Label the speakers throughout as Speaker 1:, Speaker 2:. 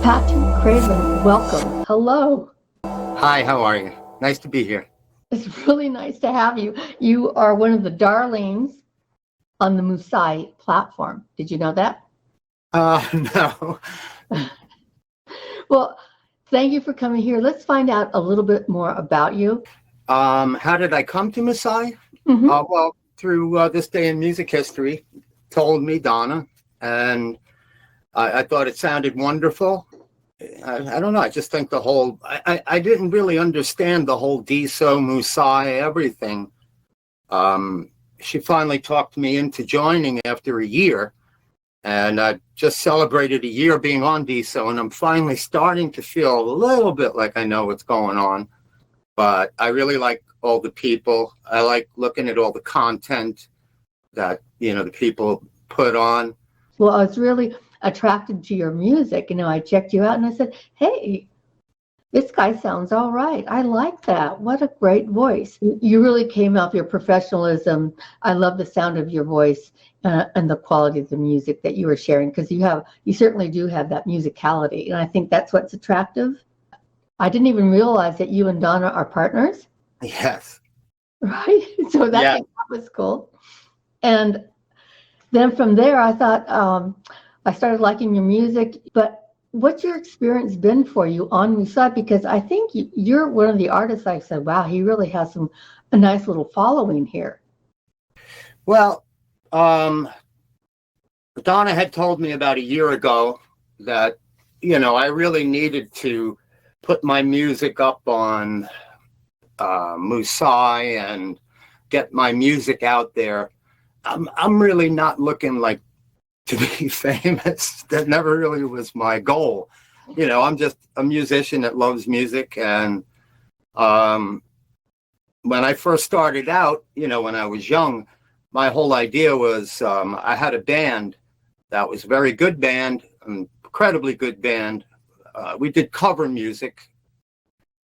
Speaker 1: Patrick Craven, welcome. Hello.
Speaker 2: Hi, how are you? Nice to be here.
Speaker 1: It's really nice to have you. You are one of the darlings on the Musai platform. Did you know that?
Speaker 2: No.
Speaker 1: Well, thank you for coming here. Let's find out a little bit more about you.
Speaker 2: How did I come to Masai?
Speaker 1: Mhm.
Speaker 2: Well, through this day in music history, told me Donna, and I thought it sounded wonderful. I don't know. I just think I didn't really understand the whole Diso, Musai, everything. She finally talked me into joining after a year, and I just celebrated a year being on Diso, and I'm finally starting to feel a little bit like I know what's going on. But I really like all the people. I like looking at all the content that, the people put on.
Speaker 1: Well, I was really attracted to your music. I checked you out and I said, hey, this guy sounds all right. I like that. What a great voice. You really came off your professionalism. I love the sound of your voice and the quality of the music that you were sharing, because you certainly do have that musicality. And I think that's what's attractive. I didn't even realize that you and Donna are partners.
Speaker 2: Yes.
Speaker 1: Right? So that was cool. And then from there, I thought I started liking your music. But what's your experience been for you on Musai? Because I think you're one of the artists I said, wow, he really has a nice little following here.
Speaker 2: Well, Donna had told me about a year ago that, I really needed to put my music up on Musai and get my music out there. I'm really not looking like to be famous. That never really was my goal. I'm just a musician that loves music. And when I first started out, when I was young, my whole idea was I had a band that was a very good band, an incredibly good band. We did cover music.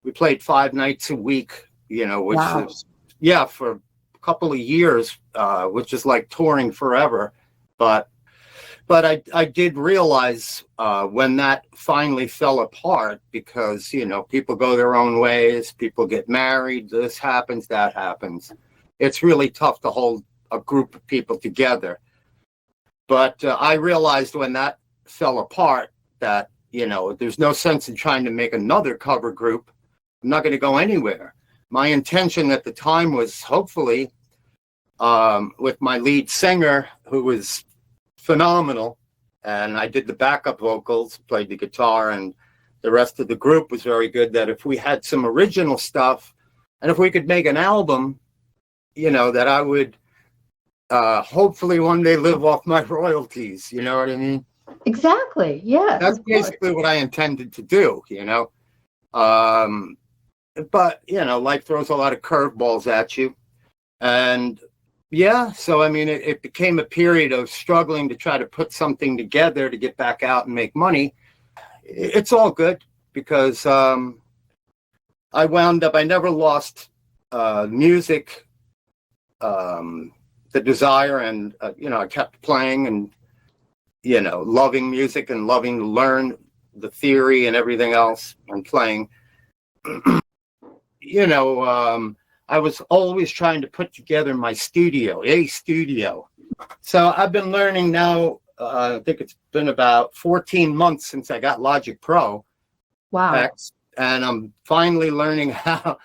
Speaker 2: We played 5 nights a week, which
Speaker 1: Wow.
Speaker 2: is, for a couple of years, which is like touring forever. But I did realize when that finally fell apart, because, people go their own ways, people get married, this happens, that happens. It's really tough to hold a group of people together. But I realized when that fell apart that, there's no sense in trying to make another cover group. I'm not going to go anywhere. My intention at the time was hopefully with my lead singer, who was phenomenal, and I did the backup vocals, played the guitar, and the rest of the group was very good, that if we had some original stuff and if we could make an album, that I would hopefully one day live off my royalties. You know what I mean?
Speaker 1: Exactly. Yes.
Speaker 2: That's basically what I intended to do, But, life throws a lot of curveballs at you. And so, it became a period of struggling to try to put something together to get back out and make money. It's all good because I never lost music, the desire, and, I kept playing and, loving music and loving to learn the theory and everything else and playing. I was always trying to put together my studio. So I've been learning now, I think it's been about 14 months since I got Logic Pro.
Speaker 1: Wow.
Speaker 2: X, and I'm finally learning how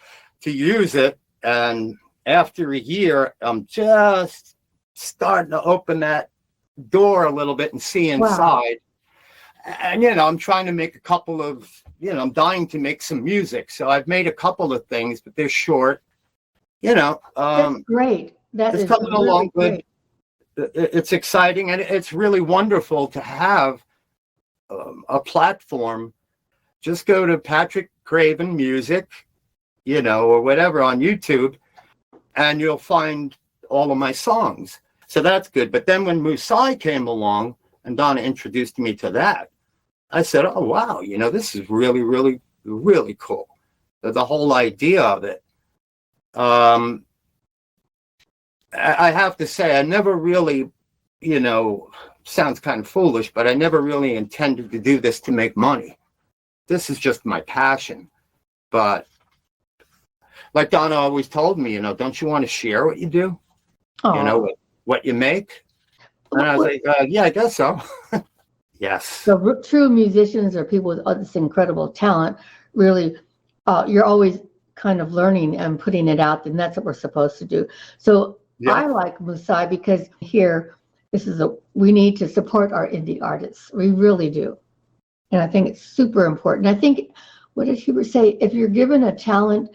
Speaker 2: to use it. And after a year, I'm just starting to open that door a little bit and see inside. Wow. And, I'm trying to make a couple of, I'm dying to make some music. So I've made a couple of things, but they're short.
Speaker 1: That's great. That is
Speaker 2: coming
Speaker 1: really
Speaker 2: along
Speaker 1: great.
Speaker 2: good. It's exciting, and it's really wonderful to have a platform. Just go to Patrick Craven Music, or whatever on YouTube, and you'll find all of my songs. So that's good. But then when Musai came along and Donna introduced me to that, I said, oh, wow, this is really, really, really cool. The whole idea of it. I have to say, I never really, sounds kind of foolish, but I never really intended to do this to make money. this is just my passion. But like Donna always told me, don't you want to share what you do?
Speaker 1: Oh,
Speaker 2: What you make? And I was like, yeah, I guess so. Yes.
Speaker 1: so true musicians or people with this incredible talent, really, you're always kind of learning and putting it out, and that's what we're supposed to do. So
Speaker 2: Yeah.
Speaker 1: I like Musai because here, we need to support our indie artists. We really do. And I think it's super important. I think, what did Hubert say? If you're given a talent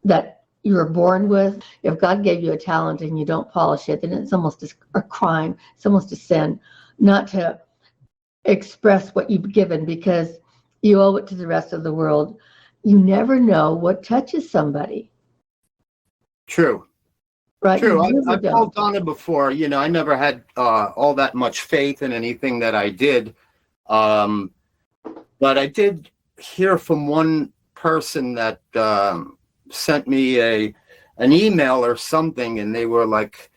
Speaker 1: that you were born with, if God gave you a talent and you don't polish it, then it's almost a crime. It's almost a sin not to express what you've given, because you owe it to the rest of the world. You never know what touches somebody.
Speaker 2: True.
Speaker 1: Right?
Speaker 2: True.
Speaker 1: You really
Speaker 2: I've
Speaker 1: don't.
Speaker 2: told Donna before, I never had all that much faith in anything that I did. But I did hear from one person that sent me an email or something, and they were like,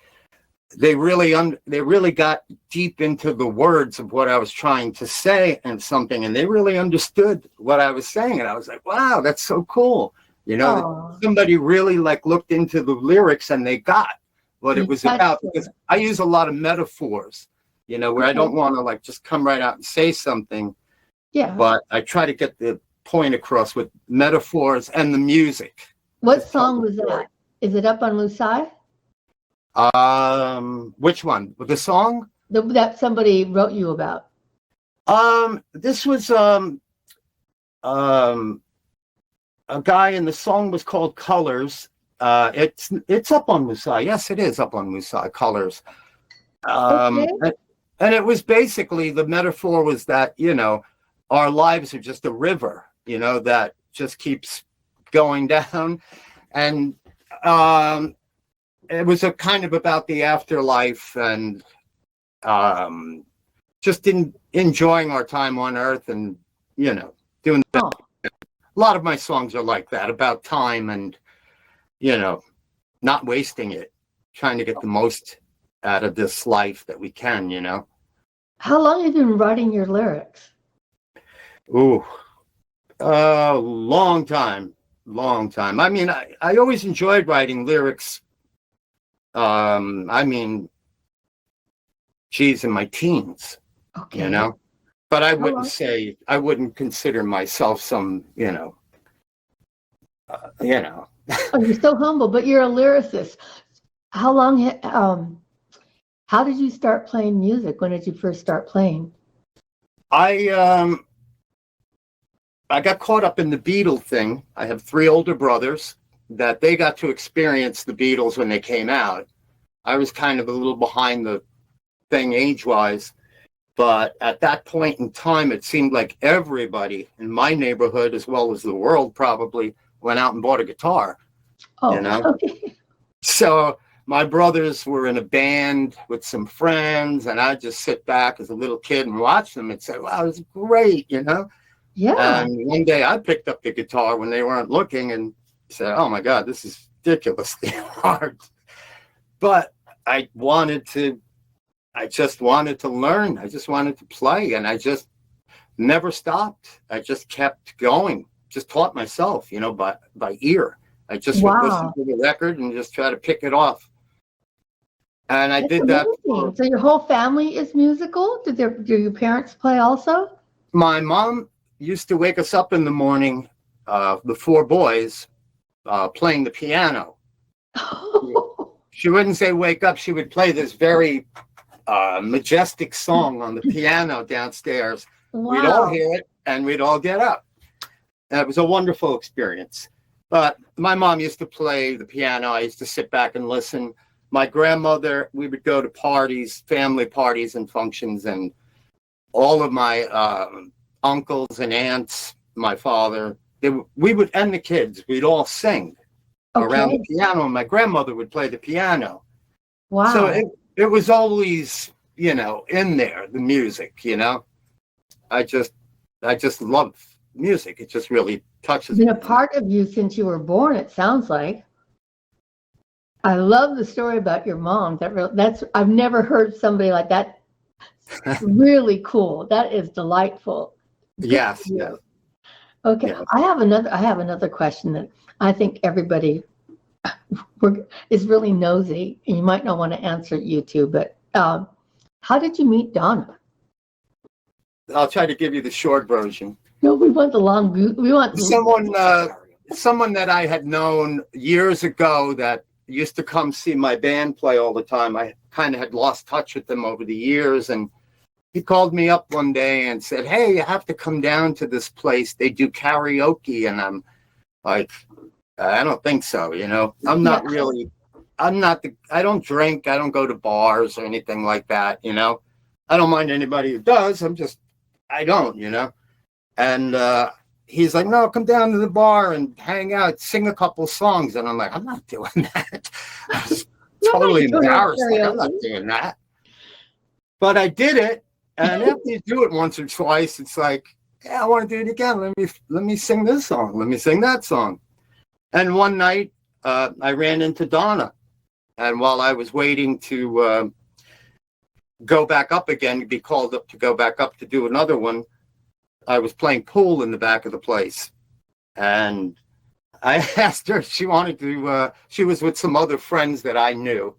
Speaker 2: they really got deep into the words of what I was trying to say and something, and they really understood what I was saying. And I was like, wow, that's so cool. Somebody really like looked into the lyrics and they got what it was about, because I use a lot of metaphors, where I don't want to like just come right out and say something.
Speaker 1: Yeah.
Speaker 2: But I try to get the point across with metaphors and the music.
Speaker 1: What song was that? Is it up on Musai?
Speaker 2: Which one? The song?
Speaker 1: That somebody wrote you about.
Speaker 2: This was a guy, and the song was called Colors. It's up on Musai. Yes, it is up on Musai, Colors.
Speaker 1: Okay.
Speaker 2: And it was basically, the metaphor was that, our lives are just a river, that just keeps going down. And it was a kind of about the afterlife, and just enjoying our time on Earth, and, doing that.
Speaker 1: Oh.
Speaker 2: A lot of my songs are like that, about time and, not wasting it, trying to get the most out of this life that we can,
Speaker 1: How long have you been writing your lyrics?
Speaker 2: Ooh, long time. I mean, I always enjoyed writing lyrics. Geez, in my teens,
Speaker 1: Okay.
Speaker 2: but I wouldn't consider myself some,
Speaker 1: Oh, you're so humble, but you're a lyricist. How long, how did you start playing music? When did you first start playing?
Speaker 2: I got caught up in the Beatle thing. I have 3 older brothers that they got to experience the Beatles when they came out. I was kind of a little behind the thing age-wise, but at that point in time, it seemed like everybody in my neighborhood, as well as the world, probably went out and bought a guitar.
Speaker 1: Oh,
Speaker 2: Okay. So my brothers were in a band with some friends, and I'd just sit back as a little kid and watch them and say, wow, it's great,
Speaker 1: Yeah.
Speaker 2: And one day I picked up the guitar when they weren't looking and said, oh my God, this is ridiculously hard. But I just wanted to learn. I just wanted to play, and I just never stopped. I just kept going, just taught myself, by ear. I just would listen to the record and just try to pick it off. And I did that.
Speaker 1: So your whole family is musical? Do your parents play also?
Speaker 2: My mom used to wake us up in the morning, the 4 boys, playing the piano. She wouldn't say wake up. She would play this very majestic song on the piano downstairs.
Speaker 1: Wow.
Speaker 2: We'd all hear it and we'd all get up. And it was a wonderful experience. But my mom used to play the piano. I used to sit back and listen. My grandmother, we would go to parties, family parties and functions, and all of my uncles and aunts, my father, we would, and the kids, we'd all sing around the piano, and my grandmother would play the piano.
Speaker 1: Wow.
Speaker 2: So it was always, in there, the music, I just love music. It just really touches
Speaker 1: It's been
Speaker 2: me.
Speaker 1: a part of you since you were born, it sounds like. I love the story about your mom. I've never heard somebody like that. Really cool. That is delightful.
Speaker 2: Yes, yes,
Speaker 1: Okay,
Speaker 2: yes.
Speaker 1: I have another question that I think everybody is really nosy, and you might not want to answer it, you two, but how did you meet Donna?
Speaker 2: I'll try to give you the short version.
Speaker 1: No, we want the long. We want
Speaker 2: Someone that I had known years ago that used to come see my band play all the time. I kind of had lost touch with them over the years, and he called me up one day and said, "Hey, you have to come down to this place. They do karaoke." And I'm like, "I don't think so. I'm not really. I don't drink. I don't go to bars or anything like that. I don't mind anybody who does. I don't. And he's like, "No, come down to the bar and hang out, sing a couple songs." And I'm like, "I'm not doing that." I was totally embarrassed. Like, I'm not doing that. But I did it. And after you do it once or twice, it's like, "Yeah, I want to do it again. Let me sing this song. Let me sing that song." And one night, I ran into Donna. And while I was waiting to go back up again, to be called up to go back up to do another one, I was playing pool in the back of the place. And I asked her if she wanted to, she was with some other friends that I knew.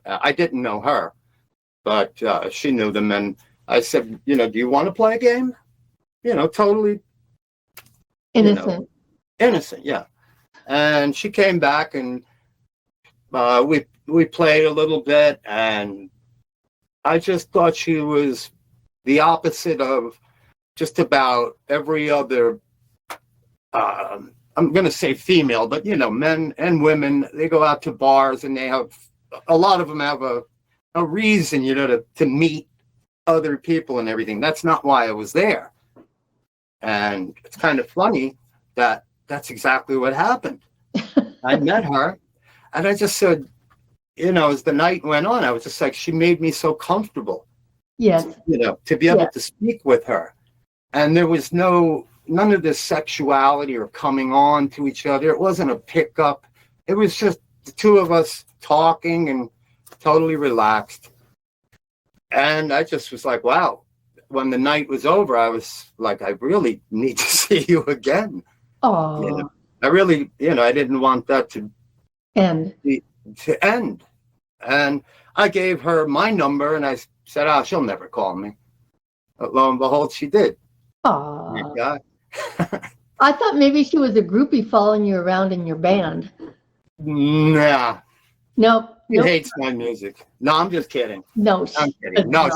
Speaker 2: I didn't know her, but she knew them. And I said, "Do you want to play a game?" Totally
Speaker 1: innocent.
Speaker 2: Innocent, yeah. And she came back, and we played a little bit, and I just thought she was the opposite of just about every other, I'm going to say female, but men and women, they go out to bars, and a lot of them have a reason, to meet other people and everything. That's not why I was there. And it's kind of funny that that's exactly what happened. I met her, and I just said, as the night went on, I was just like, she made me so comfortable.
Speaker 1: Yes.
Speaker 2: To be able to speak with her. And there was none of this sexuality or coming on to each other. It wasn't a pickup. It was just the two of us talking and totally relaxed. And I just was like, wow. When the night was over, I was like, I really need to see you again.
Speaker 1: Oh.
Speaker 2: I really, I didn't want that to
Speaker 1: end.
Speaker 2: And I gave her my number, and I said, "Oh, she'll never call me." But lo and behold, she did.
Speaker 1: Oh.
Speaker 2: Thank God.
Speaker 1: I thought maybe she was a groupie following you around in your band.
Speaker 2: Nah.
Speaker 1: Nope.
Speaker 2: She hates my music. No, I'm just kidding.
Speaker 1: No,
Speaker 2: I'm kidding. No,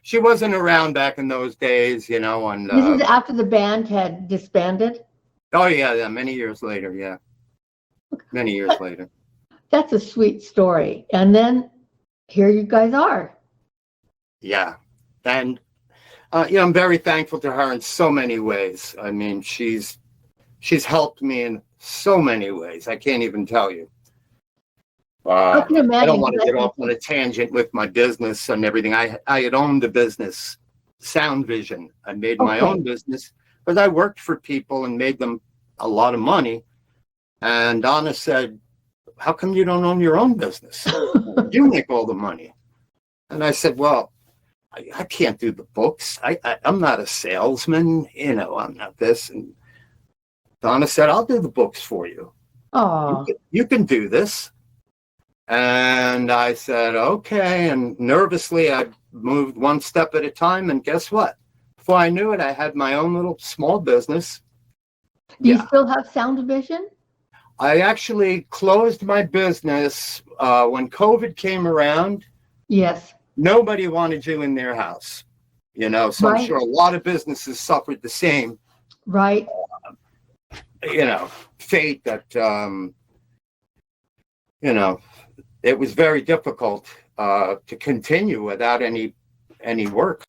Speaker 2: she wasn't around back in those days, and
Speaker 1: this is after the band had disbanded?
Speaker 2: Oh yeah, many years later, yeah. Many years later.
Speaker 1: That's a sweet story. And then here you guys are.
Speaker 2: Yeah. And I'm very thankful to her in so many ways. I mean, she's helped me in so many ways. I can't even tell you.
Speaker 1: I can imagine.
Speaker 2: I don't want to get off on a tangent with my business and everything. I had owned the business, Sound Vision. I made my own business, but I worked for people and made them a lot of money. And Donna said, "How come you don't own your own business? You make all the money." And I said, "Well, I can't do the books. I'm not a salesman. I'm not this." And Donna said, "I'll do the books for you.
Speaker 1: Oh,
Speaker 2: you can do this." And I said, "Okay." And nervously, I moved one step at a time. And guess what? Before I knew it, I had my own little small business.
Speaker 1: Do you still have Sound Vision?
Speaker 2: I actually closed my business when COVID came around.
Speaker 1: Yes.
Speaker 2: Nobody wanted you in their house, so I'm sure a lot of businesses suffered the same.
Speaker 1: Right.
Speaker 2: Fate that, it was very difficult to continue without any work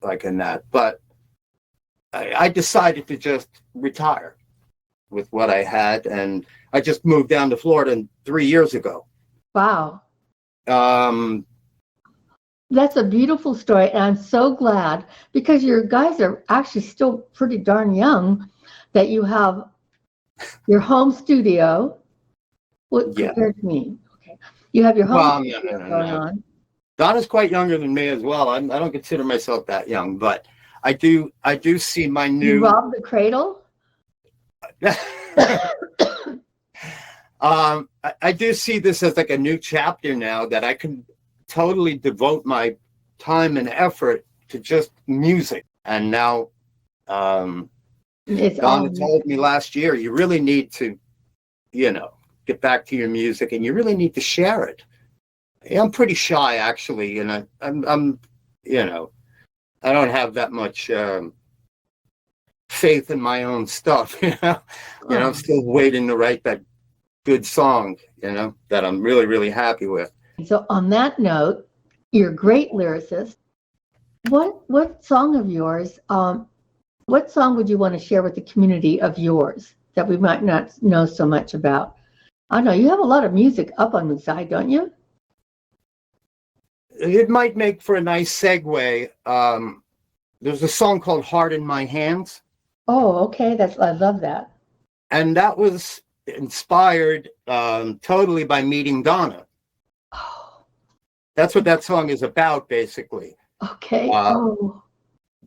Speaker 2: like in that. But I decided to just retire with what I had, and I just moved down to Florida 3 years ago.
Speaker 1: Wow. That's a beautiful story, and I'm so glad, because your guys are actually still pretty darn young, that you have your home studio. What compared to me? Okay, you have your home studio going on.
Speaker 2: Donna's quite younger than me as well. I don't consider myself that young, but I do see my
Speaker 1: You
Speaker 2: new.
Speaker 1: robbed the cradle?
Speaker 2: I do see this as like a new chapter now that I can totally devote my time and effort to just music. And now,
Speaker 1: It's
Speaker 2: Donna
Speaker 1: all
Speaker 2: told me last year, you really need to, get back to your music, and you really need to share it. I'm pretty shy, actually, and I'm I don't have that much faith in my own stuff. I'm still waiting to write that good song, that I'm really, really happy with.
Speaker 1: So on that note, you're a great lyricist. What song of yours, what song would you want to share with the community of yours that we might not know so much about? I know you have a lot of music up on the side, don't you?
Speaker 2: It might make for a nice segue. There's a song called Heart in My Hands.
Speaker 1: Oh, okay. I love that.
Speaker 2: And that was inspired totally by meeting Donna.
Speaker 1: Oh,
Speaker 2: That's what that song is about, basically.
Speaker 1: okay.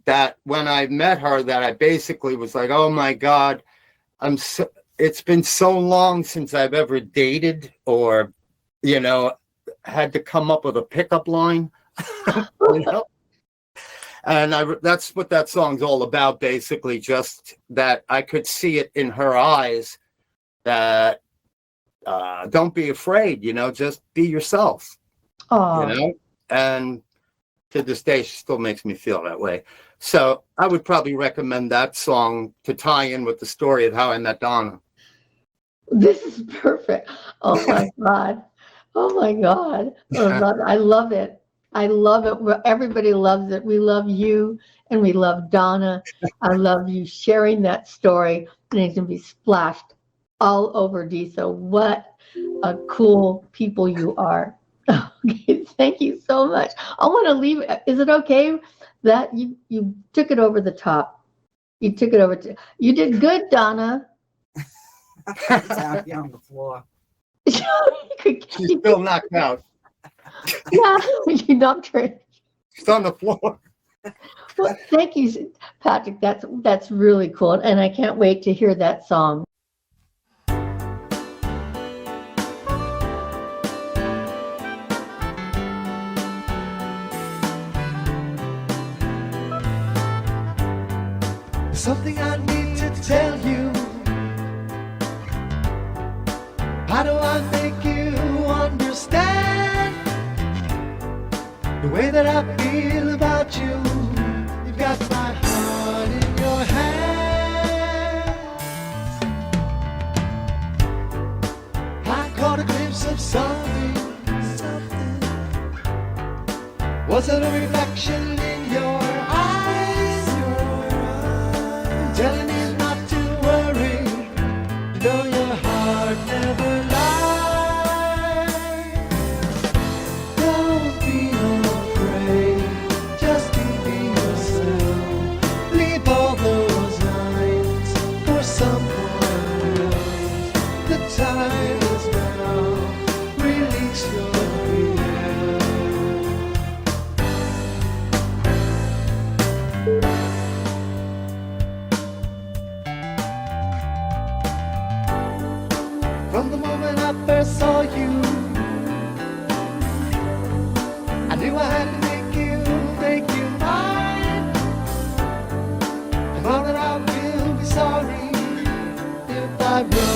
Speaker 2: That when I met her, that I basically was like, oh my God, it's been so long since I've ever dated or, had to come up with a pickup line. And that's what that song's all about, basically, just that I could see it in her eyes that don't be afraid, just be yourself. And to this day, she still makes me feel that way. So I would probably recommend that song to tie in with the story of how I met Donna.
Speaker 1: This is perfect. Oh my God. Oh my God. I love it. I love it. Everybody loves it. We love you and we love Donna. I love you sharing that story, and it's going to be splashed all over DISA. What a cool people you are. Okay, thank you so much. I want to leave. Is it okay that you took it over the top? You took it over. You did good, Donna.
Speaker 3: Down here on the floor.
Speaker 2: She's still knocked out.
Speaker 1: Yeah, you knocked her.
Speaker 2: She's on the floor.
Speaker 1: Well, thank you, Patrick. That's really cool, and I can't wait to hear that song.
Speaker 4: Something I need to tell you. How do I make you understand the way that I feel about you? You've got my heart in your hand. I caught a glimpse of something. Was it a reflection in your eyes? Telling me not to worry, though your heart never lies. Don't be afraid, just be yourself. Leave all those lines for someone else. The time is now, release your fear. From the moment I first saw you, I knew I had to make you mine. And all that I will be sorry if I run